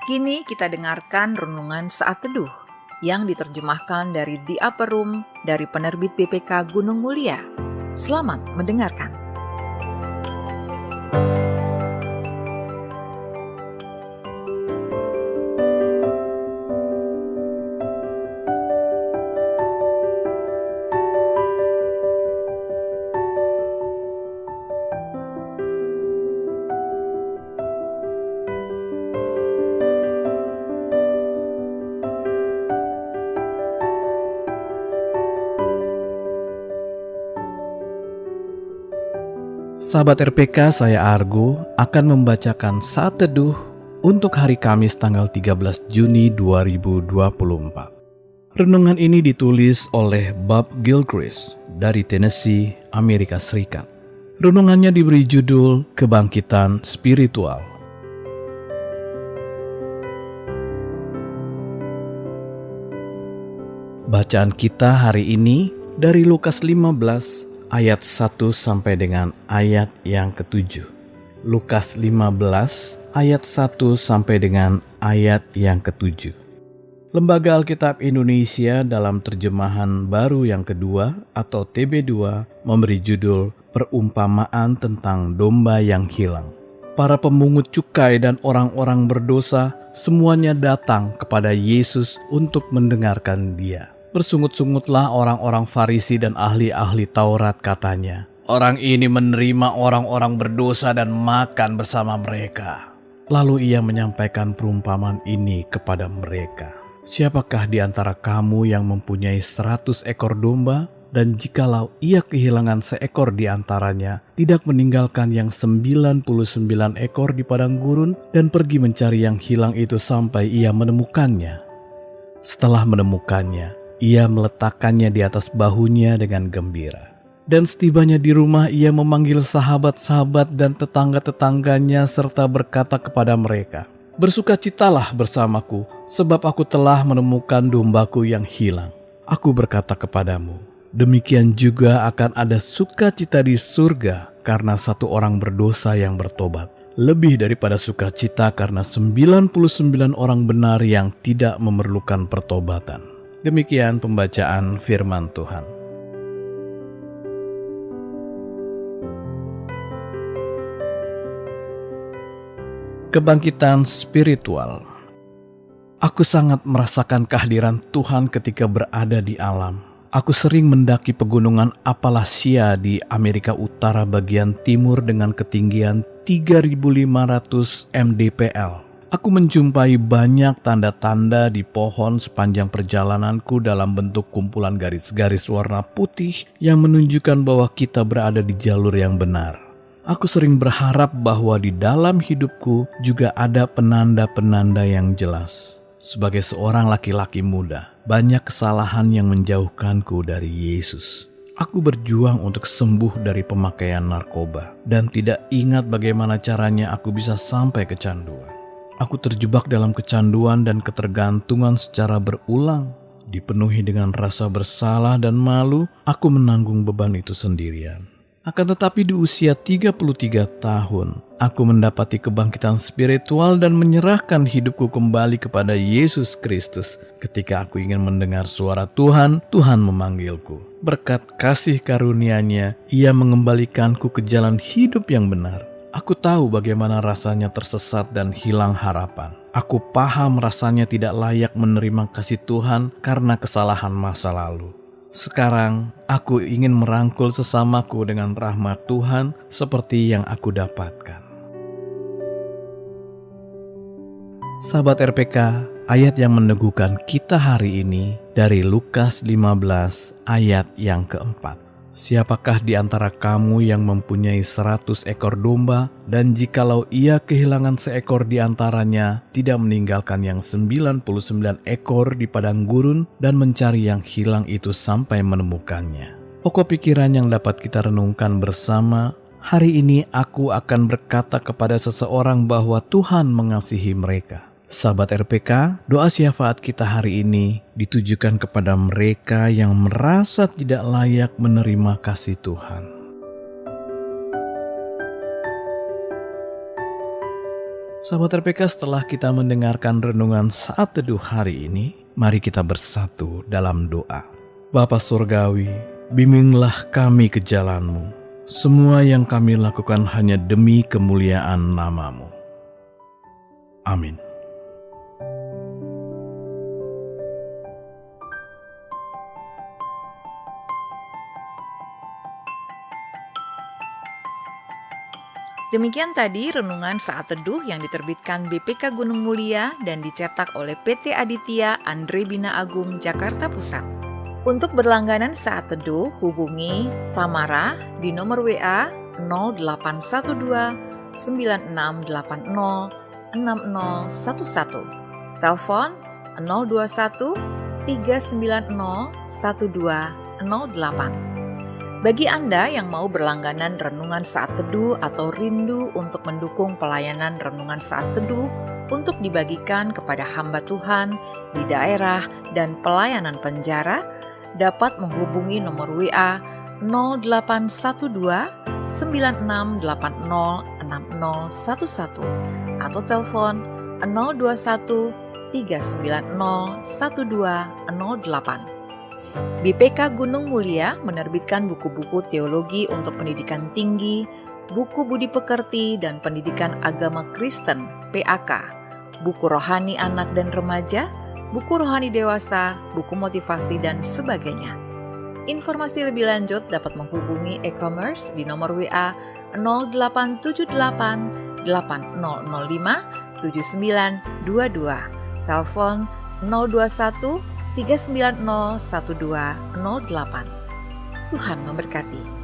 Kini kita dengarkan renungan saat teduh yang diterjemahkan dari The Upper Room dari penerbit BPK Gunung Mulia. Selamat mendengarkan. Sahabat RPK, saya Argo akan membacakan saat teduh untuk hari Kamis tanggal 13 Juni 2024. Renungan ini ditulis oleh Bob Gilchrist dari Tennessee, Amerika Serikat. Renungannya diberi judul Kebangkitan Spiritual. Bacaan kita hari ini dari Lukas 15 ayat 1 sampai dengan ayat yang ke-7. Lukas 15 ayat 1 sampai dengan ayat yang ke-7. Lembaga Alkitab Indonesia dalam terjemahan baru yang kedua atau TB2 memberi judul Perumpamaan tentang Domba yang Hilang. Para pemungut cukai dan orang-orang berdosa semuanya datang kepada Yesus untuk mendengarkan Dia. Bersungut-sungutlah orang-orang Farisi dan ahli-ahli Taurat, katanya. Orang ini menerima orang-orang berdosa dan makan bersama mereka. Lalu ia menyampaikan perumpamaan ini kepada mereka. Siapakah di antara kamu yang mempunyai 100 ekor domba, dan jikalau ia kehilangan seekor di antaranya, tidak meninggalkan yang 99 ekor di padang gurun dan pergi mencari yang hilang itu sampai ia menemukannya? Setelah menemukannya, ia meletakkannya di atas bahunya dengan gembira. Dan setibanya di rumah, ia memanggil sahabat-sahabat dan tetangga-tetangganya serta berkata kepada mereka, "Bersukacitalah bersamaku, sebab aku telah menemukan dombaku yang hilang." Aku berkata kepadamu, demikian juga akan ada sukacita di surga karena satu orang berdosa yang bertobat, lebih daripada sukacita karena 99 orang benar yang tidak memerlukan pertobatan. Demikian pembacaan firman Tuhan. Kebangkitan spiritual. Aku sangat merasakan kehadiran Tuhan ketika berada di alam. Aku sering mendaki pegunungan Appalachia di Amerika Utara bagian timur dengan ketinggian 3.500 mdpl. Aku menjumpai banyak tanda-tanda di pohon sepanjang perjalananku dalam bentuk kumpulan garis-garis warna putih yang menunjukkan bahwa kita berada di jalur yang benar. Aku sering berharap bahwa di dalam hidupku juga ada penanda-penanda yang jelas. Sebagai seorang laki-laki muda, banyak kesalahan yang menjauhkanku dari Yesus. Aku berjuang untuk sembuh dari pemakaian narkoba dan tidak ingat bagaimana caranya aku bisa sampai kecanduan. Aku terjebak dalam kecanduan dan ketergantungan secara berulang. Dipenuhi dengan rasa bersalah dan malu, aku menanggung beban itu sendirian. Akan tetapi di usia 33 tahun, aku mendapati kebangkitan spiritual dan menyerahkan hidupku kembali kepada Yesus Kristus. Ketika aku ingin mendengar suara Tuhan, Tuhan memanggilku. Berkat kasih karunia-Nya, Ia mengembalikanku ke jalan hidup yang benar. Aku tahu bagaimana rasanya tersesat dan hilang harapan. Aku paham rasanya tidak layak menerima kasih Tuhan karena kesalahan masa lalu. Sekarang, aku ingin merangkul sesamaku dengan rahmat Tuhan seperti yang aku dapatkan. Sahabat RPK, ayat yang meneguhkan kita hari ini dari Lukas 15 ayat yang keempat. Siapakah di antara kamu yang mempunyai 100 ekor domba, dan jikalau ia kehilangan seekor di antaranya, tidak meninggalkan yang 99 ekor di padang gurun dan mencari yang hilang itu sampai menemukannya? Pokok pikiran yang dapat kita renungkan bersama, hari ini aku akan berkata kepada seseorang bahwa Tuhan mengasihi mereka. Sahabat RPK, doa syafaat kita hari ini ditujukan kepada mereka yang merasa tidak layak menerima kasih Tuhan. Sahabat RPK, setelah kita mendengarkan renungan saat teduh hari ini, mari kita bersatu dalam doa. Bapa Surgawi, bimbinglah kami ke jalan-Mu. Semua yang kami lakukan hanya demi kemuliaan nama-Mu. Amin. Demikian tadi renungan saat teduh yang diterbitkan BPK Gunung Mulia dan dicetak oleh PT Aditya Andre Bina Agung Jakarta Pusat. Untuk berlangganan saat teduh, hubungi Tamara di nomor WA 0812 9680 6011, telepon 021 390 1208. Bagi Anda yang mau berlangganan renungan saat teduh atau rindu untuk mendukung pelayanan renungan saat teduh untuk dibagikan kepada hamba Tuhan di daerah dan pelayanan penjara, dapat menghubungi nomor WA 0812 9680 6011 atau telepon 021 390 1208. BPK Gunung Mulia menerbitkan buku-buku teologi untuk pendidikan tinggi, buku budi pekerti dan pendidikan agama Kristen (PAK), buku rohani anak dan remaja, buku rohani dewasa, buku motivasi dan sebagainya. Informasi lebih lanjut dapat menghubungi e-commerce di nomor WA 0878 8005 7922, telepon 021 390 1208. Tuhan memberkati.